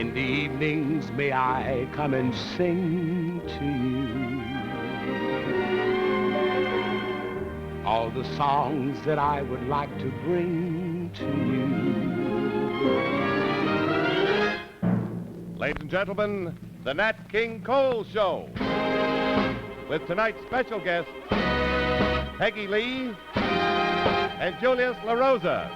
In the evenings, may I come and sing to you all the songs that I would like to bring to you. Ladies and gentlemen, the Nat King Cole Show. With tonight's special guests, Peggy Lee and Julius La Rosa.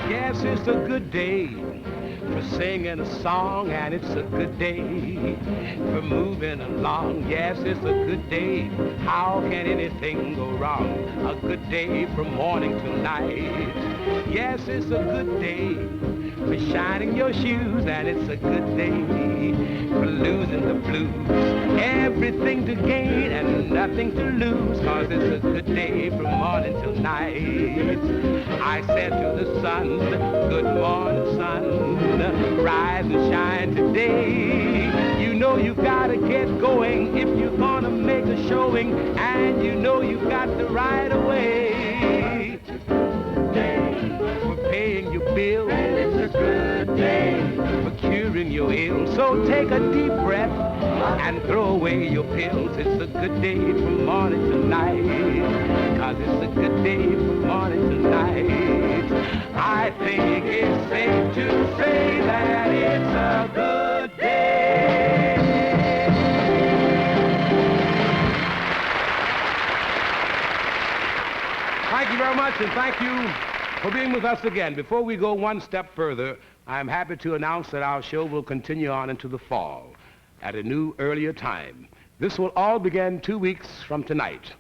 Yes, it's a good day for singing a song, and it's a good day for moving along. Yes, it's a good day. How can anything go wrong? A good day from morning to night. Yes, it's a good day for shining your shoes, and it's a good day for losing the blues. Everything to gain and nothing to lose, 'cause it's a good day from morning till night. I said to the sun, good morning, sun, rise and shine today. You know you gotta get going if you're gonna make a showing, and you know you got the right away for paying your bills. It's a good day for curing your ills. So take a deep breath and throw away your pills. It's a good day from morning to night, 'cause it's a good day from morning to night. I think it's safe to say that it's a good day. Thank you very much, and thank you for being with us again. Before we go one step further, I'm happy to announce that our show will continue on into the fall at a new, earlier time. This will all begin 2 weeks from tonight.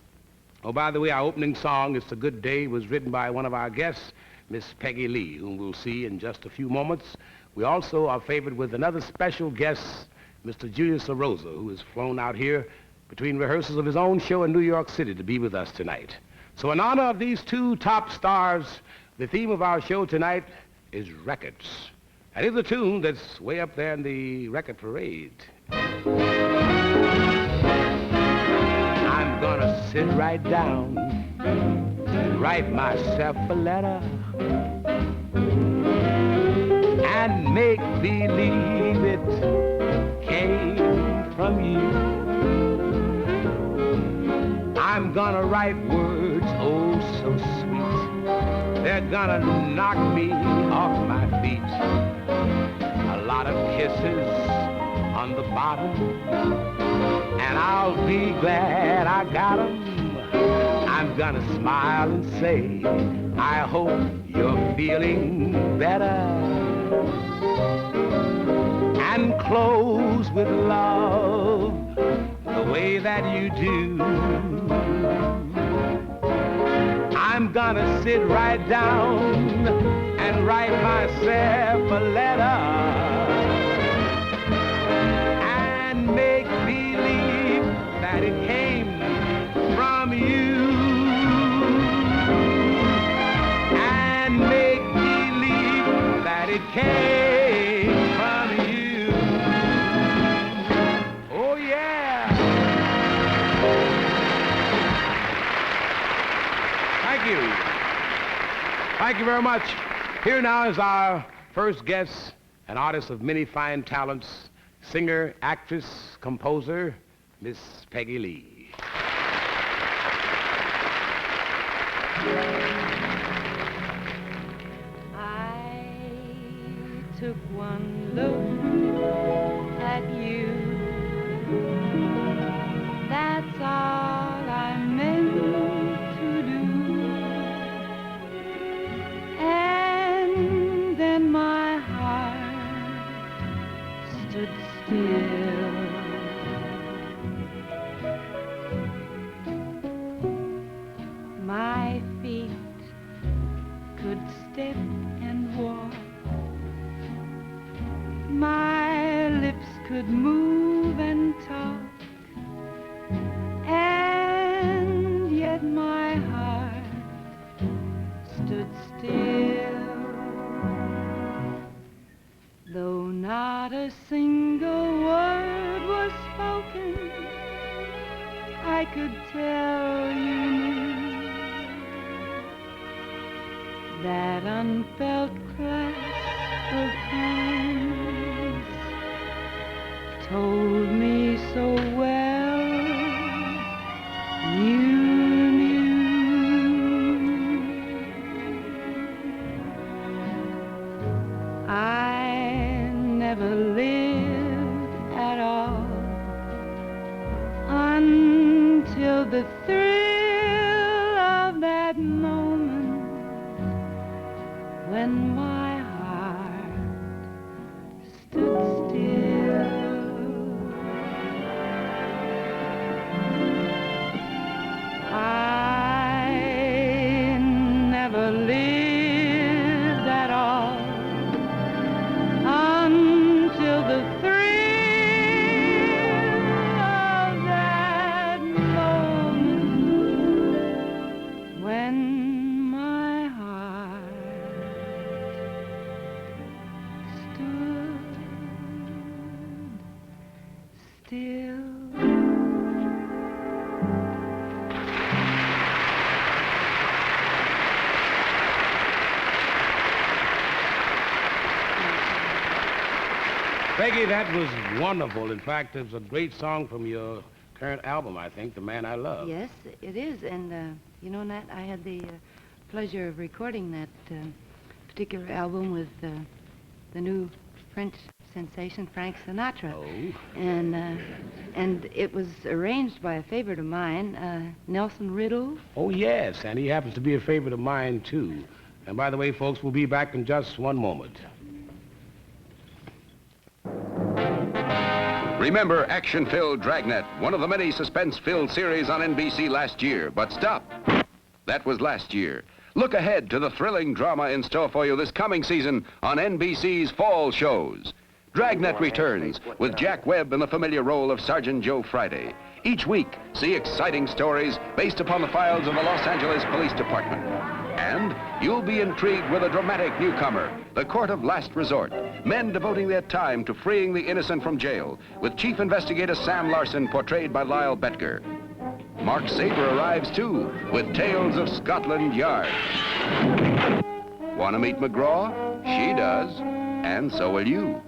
Oh, by the way, our opening song, It's a Good Day, was written by one of our guests, Miss Peggy Lee, whom we'll see in just a few moments. We also are favored with another special guest, Mr. Julius La Rosa, who has flown out here between rehearsals of his own show in New York City to be with us tonight. So in honor of these two top stars, the theme of our show tonight is records. And here's a tune that's way up there in the record parade. I'm gonna sit right down and write myself a letter and make believe it came from you. I'm gonna write words oh so sweet, they're gonna knock me off my feet. A lot of kisses on the bottom, and I'll be glad I got 'em. I'm gonna smile and say, I hope you're feeling better, and close with love the way that you do. I'm gonna sit right down and write myself a letter and make believe that it came from you, and make believe that it came from you. Oh yeah. Thank you. Thank you very much. Here now is our first guest, an artist of many fine talents, singer, actress, composer, Miss Peggy Lee. I took one look at you. That's all I meant to do. And then my heart stood still. My feet could step and walk. My lips could move and talk. And yet my heart stood still. Though not a single word was spoken, I could tell you knew that unfelt clasp of hands told me so well you knew. I never lived at all until the thrill of that moment when my heart stood still. I never lived at all until the thrill of that moment when my heart stood still. Peggy, that was wonderful. In fact, it was a great song from your current album, I think, The Man I Love. Yes, it is. And, you know, Nat, I had the pleasure of recording that particular album with the new French sensation, Frank Sinatra. Oh. And it was arranged by a favorite of mine, Nelson Riddle. Oh, yes, and he happens to be a favorite of mine, too. And by the way, folks, we'll be back in just one moment. Remember action-filled Dragnet, one of the many suspense-filled series on NBC last year. But stop. That was last year. Look ahead to the thrilling drama in store for you this coming season on NBC's fall shows. Dragnet returns with Jack Webb in the familiar role of Sergeant Joe Friday. Each week, see exciting stories based upon the files of the Los Angeles Police Department. And you'll be intrigued with a dramatic newcomer, the Court of Last Resort. Men devoting their time to freeing the innocent from jail, with Chief Investigator Sam Larson, portrayed by Lyle Betker. Mark Saber arrives too, with Tales of Scotland Yard. Want to meet McGraw? She does, and so will you.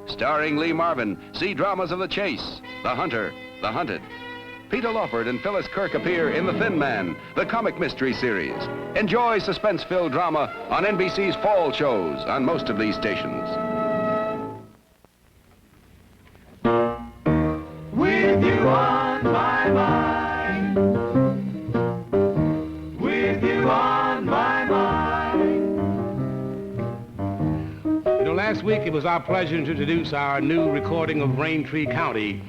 Starring Lee Marvin, see dramas of The Chase, The Hunter, The Hunted. Peter Lawford and Phyllis Kirk appear in The Thin Man, the comic mystery series. Enjoy suspense-filled drama on NBC's fall shows on most of these stations. With you on my mind, with you on my mind. You know, last week it was our pleasure to introduce our new recording of Raintree County.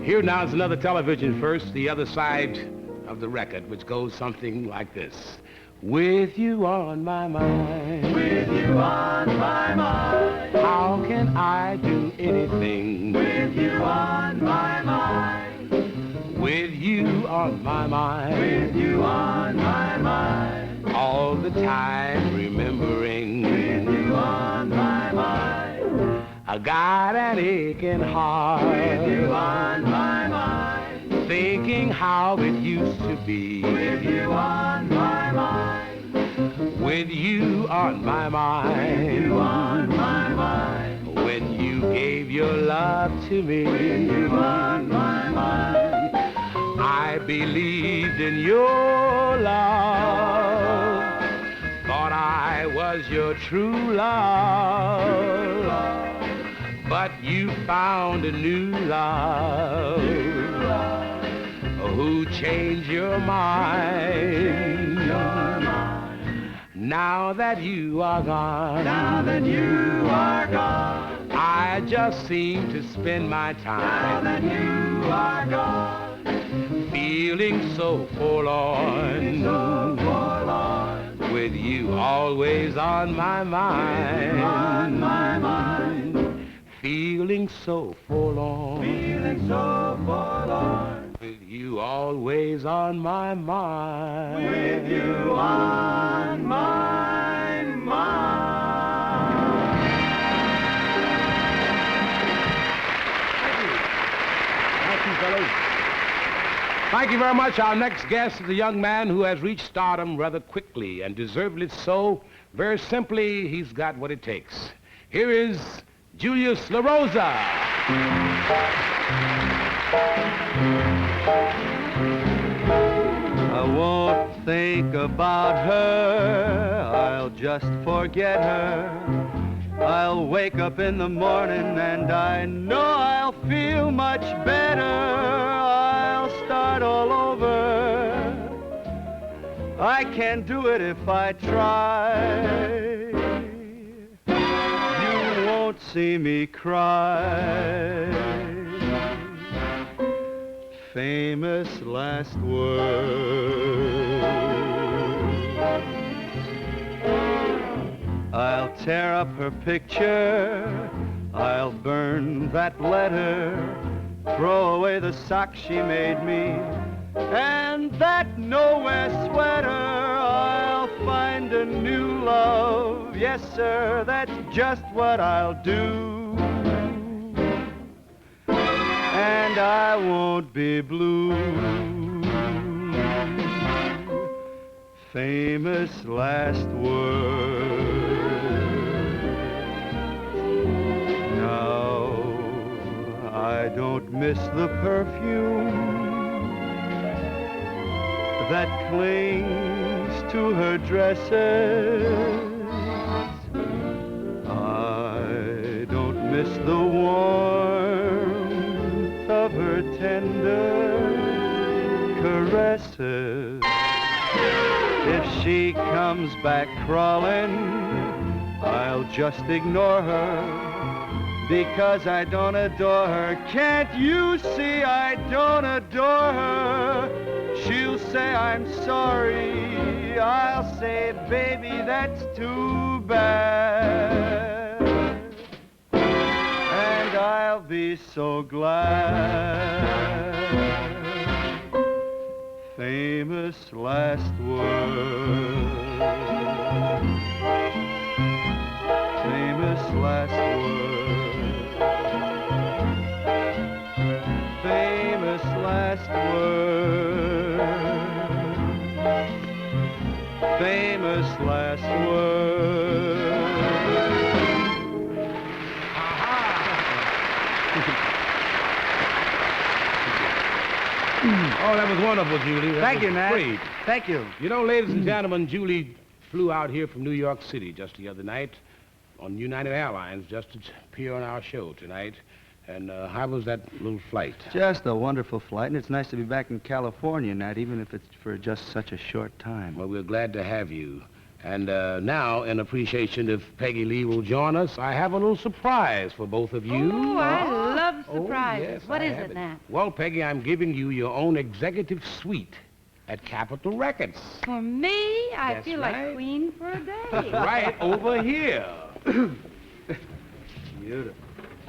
Here now is another television first, the other side of the record, which goes something like this. With you on my mind, With you on my mind, how can I do anything? with you on my mind, With you on my mind, with you on my mind, all the time remembering. with you on my mind, I got an aching heart, with you on my mind, thinking how it used to be. with you on my mind, With you on my with you on mind, my mind, when you gave your love to me, with you on my mind, I believed in your love, thought I was your true love, but you found a new love who changed your mind. Now that you are gone, now that you are gone, I just seem to spend my now time that you are gone, feeling so forlorn, so forlorn, with you always on my mind, on my mind, feeling so forlorn, feeling so forlorn, with you always on my mind. with you on my mind. Thank you, fellas. Thank you very much. Our next guest is a young man who has reached stardom rather quickly, and deservedly so. Very simply, he's got what it takes. Here is Julius La Rosa. I won't think about her, I'll just forget her. I'll wake up in the morning and I know I'll feel much better. I'll start all over. I can do it if I try. You won't see me cry. Famous last words. I'll tear up her picture, I'll burn that letter, throw away the sock she made me, and that nowhere sweater. I'll find a new love, yes sir, that's just what I'll do. And I won't be blue. Famous last words. Now I don't miss the perfume that clings to her dresses. I don't miss the warmth of her tender caresses. If she comes back crawling, I'll just ignore her, because I don't adore her. Can't you see I don't adore her? She'll say I'm sorry, I'll say, baby, that's too bad. And I'll be so glad. Famous last words. Famous last words. Famous last words. Famous last words. Oh, that was wonderful, Julie. Thank you, Nat. Great. Thank you. You know, ladies and gentlemen, Julie flew out here from New York City just the other night on United Airlines just to appear on our show tonight. And how was that little flight? Just a wonderful flight, and it's nice to be back in California, Nat, even if it's for just such a short time. Well, we're glad to have you. And now, in appreciation, if Peggy Lee will join us, I have a little surprise for both of you. Oh, I love surprises. Yes, What I is have it, Nat? Well, Peggy, I'm giving you your own executive suite at Capitol Records. For me, I That's feel right. like queen for a day. Right over here. Beautiful.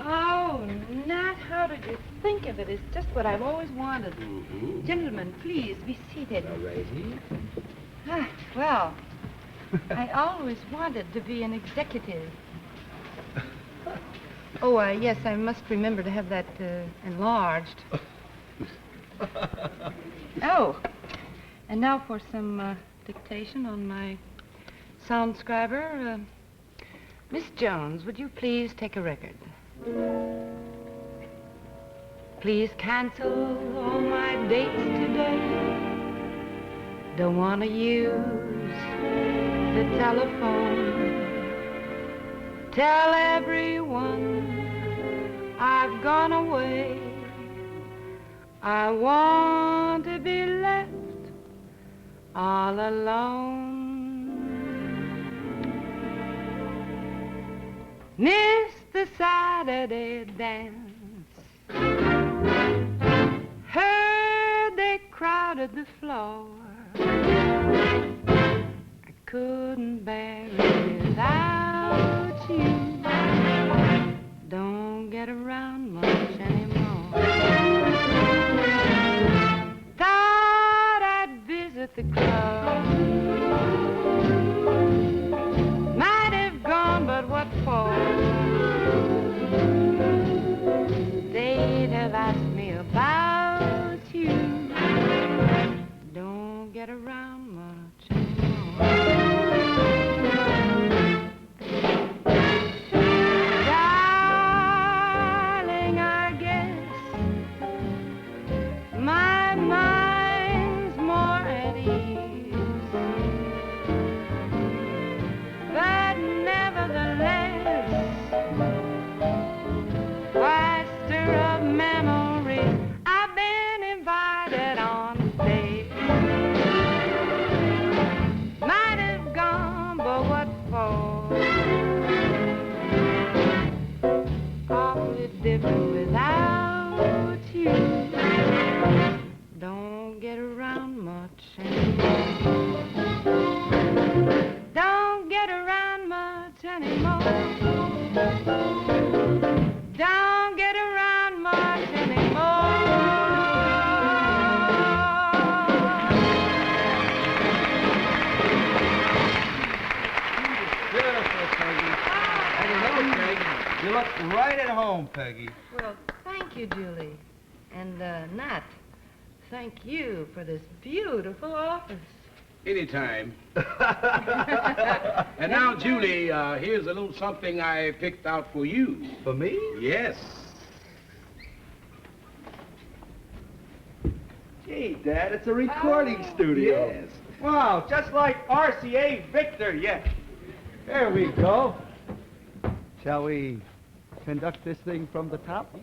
Oh, Nat, how did you think of it? It's just what I've always wanted. Mm-hmm. Gentlemen, please be seated. All righty. Well, I always wanted to be an executive. Oh, yes, I must remember to have that enlarged. Oh, and now for some dictation on my sound scriber. Miss Jones, would you please take a record? Please cancel all my dates today. Don't want to use the telephone. Tell everyone I've gone away. I want to be left all alone. Miss the Saturday dance. Heard they crowded the floor. I couldn't bear it without you. Don't get around much anymore. Thought I'd visit the club. Might have gone, but what for? They'd have asked me about you. get around much anymore. Darling, I guess my mind's more at ease. But nevertheless, why stir up memories? I've been invited on stage. Might have gone, but what for? Awfully different without you. Don't get around much anymore. Don't get around much anymore. Don't get around much anymore. Beautiful, Peggy. And you know, Peggy, you look right at home, Peggy. Well, thank you, Julie. And, Nat, thank you for this beautiful office. Anytime. And now, Julie, here's a little something I picked out for you. For me? Yes. Gee, Dad, it's a recording studio. Yes. Wow, just like RCA Victor, yeah. There we go. Shall we conduct this thing from the top?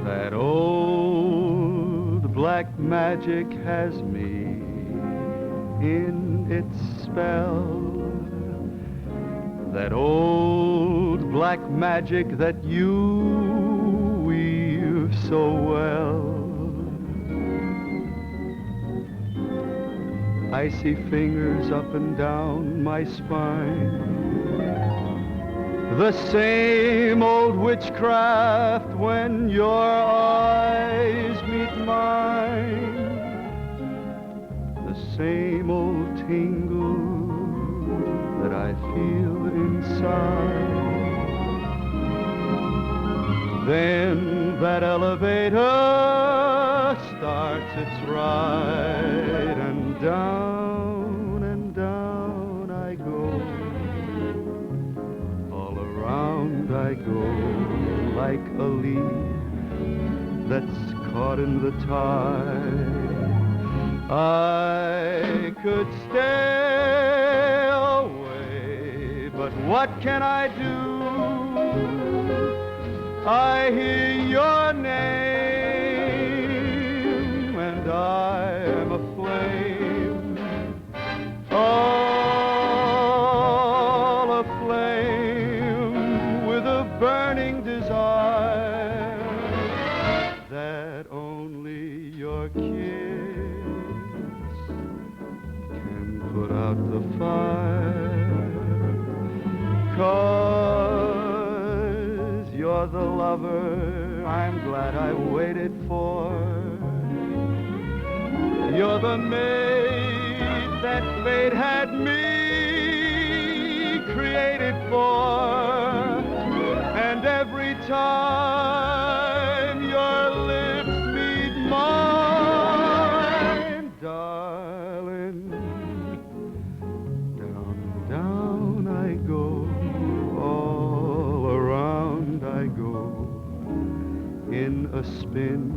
That old black magic has me in its spell. That old black magic that you weave so well. I see fingers up and down my spine. The same old witchcraft when your eyes meet mine. The same old tingle that I feel inside. Then that elevator starts its ride, and down I go. All around I go like a leaf that's caught in the tide. I could stay away, but what can I do? I hear your name, and I am aflame, all aflame with a burning desire that only your kiss can put out the fire. 'Cause you're the lover I'm glad I waited for. You're the mate that fate had me created for. And every time your lips meet mine, darling, down I go, all around I go, in a spin,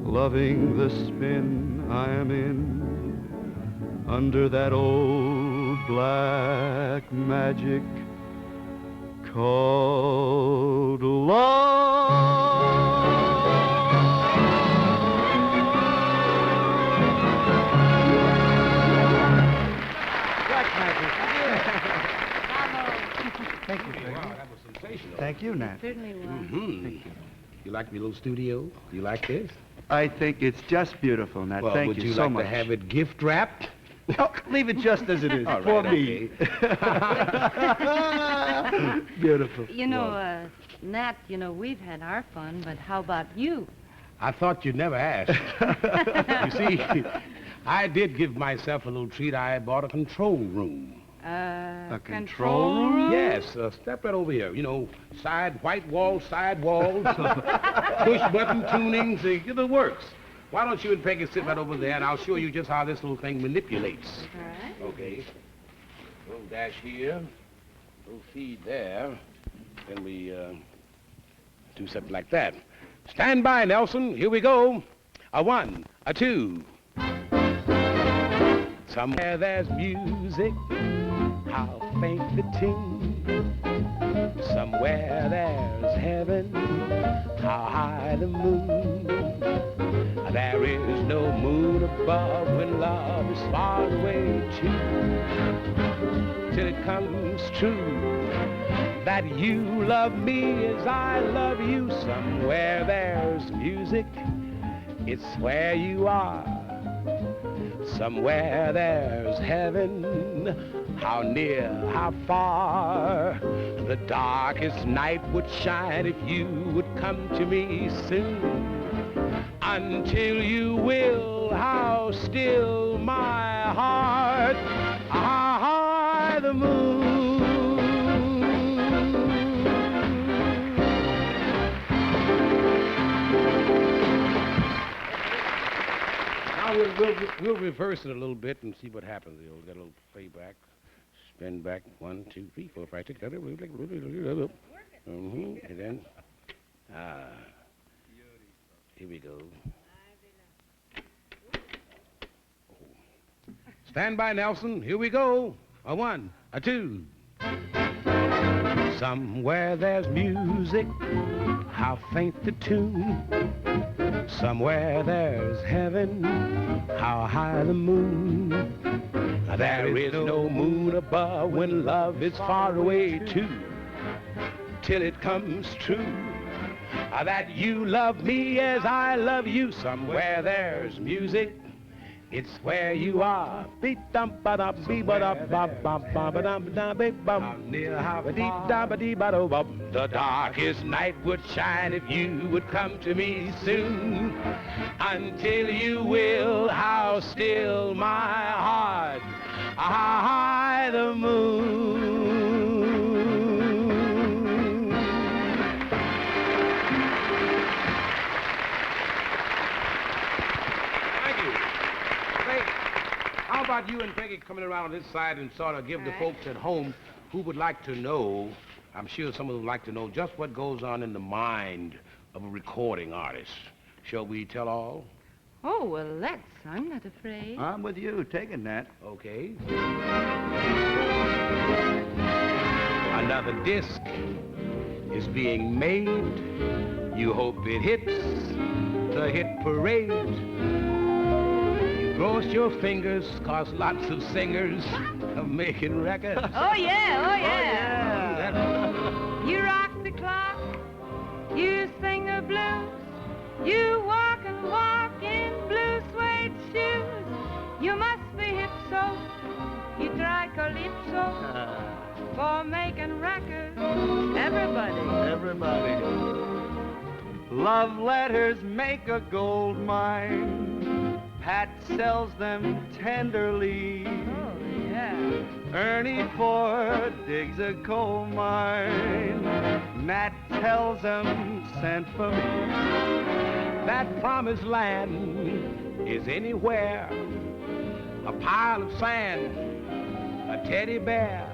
loving the spin I am in, under that old black magic called love. Black magic. Thank you, Peggy. Wow, that was sensational. Thank you, Nat. Certainly was. Thank you. You like my little studio? You like this? I think it's just beautiful, Nat. Well, Thank would you so like much. to have it gift wrapped? No, leave it just as it is All for right, me. Beautiful. You know, Nat, you know, we've had our fun, but how about you? I thought you'd never ask. You see, I did give myself a little treat. I bought a control room. A control room? Yes, step right over here. You know, white walls, side walls, push button tunings, the works. Why don't you and Peggy sit right over there, and I'll show you just how this little thing manipulates. All right. Okay. Little dash here, little feed there. Then we do something like that. Stand by, Nelson. Here we go. A 1, a 2. Somewhere there's music, how faint the tune. Somewhere there's heaven, how high the moon. There is no moon above when love is far away too. Till it comes true that you love me as I love you. Somewhere there's music, it's where you are. Somewhere there's heaven, how near, how far. The darkest night would shine if you would come to me soon. Until you will, how still my heart, how high the moon. Now we'll reverse it a little bit and see what happens. We'll get a little playback, spin back, 1, 2, 3, 4, 5, 6, 7, 8, and then, here we go. Stand by, Nelson. Here we go. A 1, a 2. Somewhere there's music, how faint the tune. Somewhere there's heaven, how high the moon. There is no moon above when love is far away too. Till it comes true that you love me as I love you. Somewhere there's music, it's where you are. The darkest night would shine if you would come to me soon. Until you will, how still my heart, how high the moon. How about you and Peggy coming around this side and sort of give the folks at home who would like to know, I'm sure some of them would like to know just what goes on in the mind of a recording artist. Shall we tell all? Oh, well, let's. I'm not afraid. I'm with you. Take it, Nat. Okay. Another disc is being made. You hope it hits the hit parade. Cross your fingers, cause lots of singers are making records. Oh, yeah, oh, yeah. You rock the clock, you sing the blues, you walk and walk in blue suede shoes. You must be hip, so you try calypso for making records. Everybody. Love letters make a gold mine. Pat sells them tenderly. Oh, yeah. Ernie Ford digs a coal mine. Nat tells them sent for me. That promised land is anywhere. A pile of sand, a teddy bear.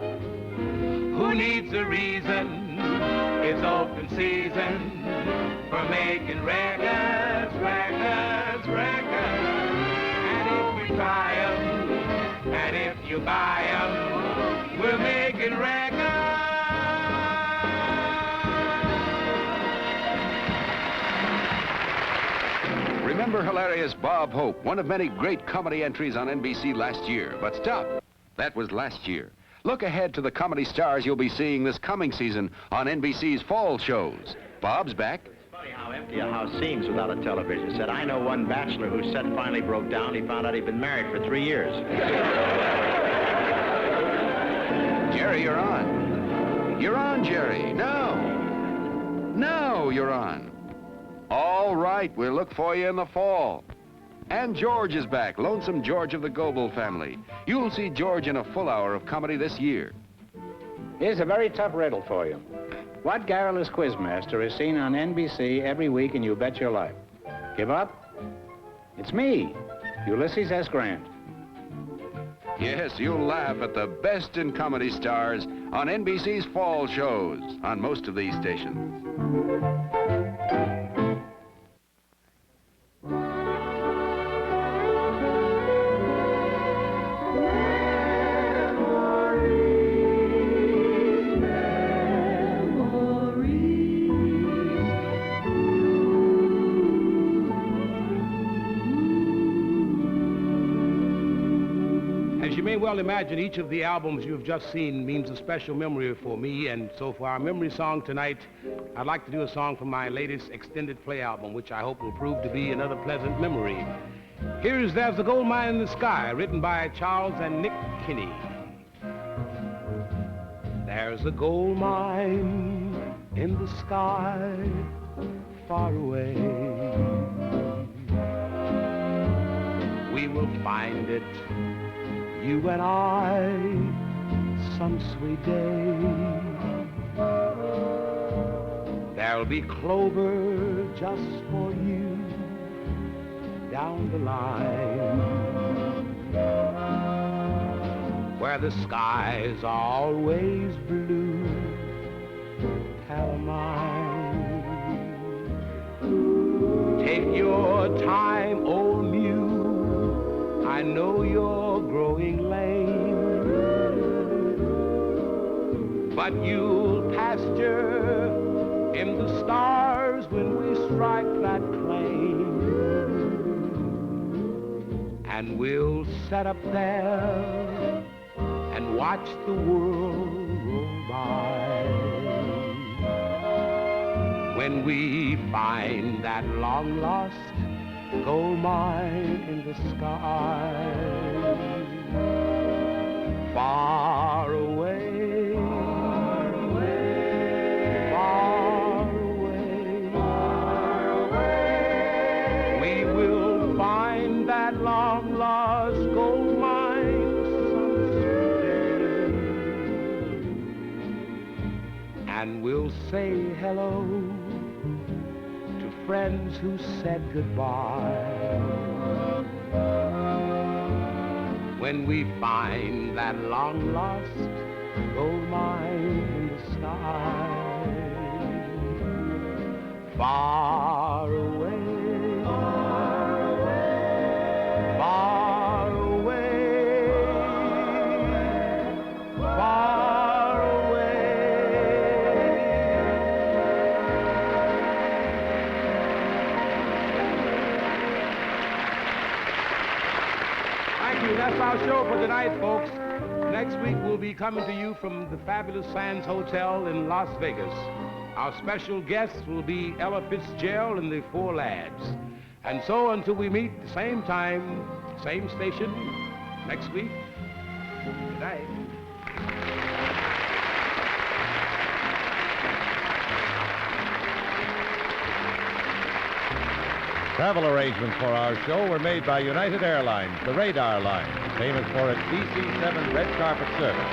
Who needs a reason? It's open season for making records, records, records. Try 'em, and if you buy 'em, we're making records. Remember hilarious Bob Hope, one of many great comedy entries on NBC last year. But stop, that was last year. Look ahead to the comedy stars you'll be seeing this coming season on NBC's fall shows. Bob's back. How empty a house seems without a television set. I know one bachelor whose set finally broke down. He found out he'd been married for 3 years. Jerry, you're on. You're on, Jerry. No. know you're on. All right, we'll look for you in the fall. And George is back, Lonesome George of the Goebel family. You'll see George in a full hour of comedy this year. Here's a very tough riddle for you. What garrulous quizmaster is seen on NBC every week and You Bet Your Life? Give up? It's me, Ulysses S. Grant. Yes, you'll laugh at the best in comedy stars on NBC's fall shows on most of these stations. As you may well imagine, each of the albums you've just seen means a special memory for me, and so for our memory song tonight, I'd like to do a song from my latest extended play album, which I hope will prove to be another pleasant memory. Here's There's a Goldmine in the Sky, written by Charles and Nick Kinney. There's a gold mine in the sky, far away. We will find it, you and I, some sweet day. There'll be clover just for you down the line, where the skies are always blue, calamine. Take your time, old mule, I know you're growing lame, but you'll pasture in the stars when we strike that claim, and we'll set up there and watch the world roll by. When we find that long-lost gold mine in the sky, far away, far away, far away, far away, we will find that long-lost gold mine some day, and we'll say hello to friends who said goodbye. When we find that long-lost gold mine in the sky, far away, far away, far away, far away. Thank you. That's our show for tonight, folks. Next week, we'll be coming to you from the fabulous Sands Hotel in Las Vegas. Our special guests will be Ella Fitzgerald and the Four Lads. And so until we meet the same time, same station, next week, good night. Travel arrangements for our show were made by United Airlines, the Radar Line, famous for its DC-7 red carpet service.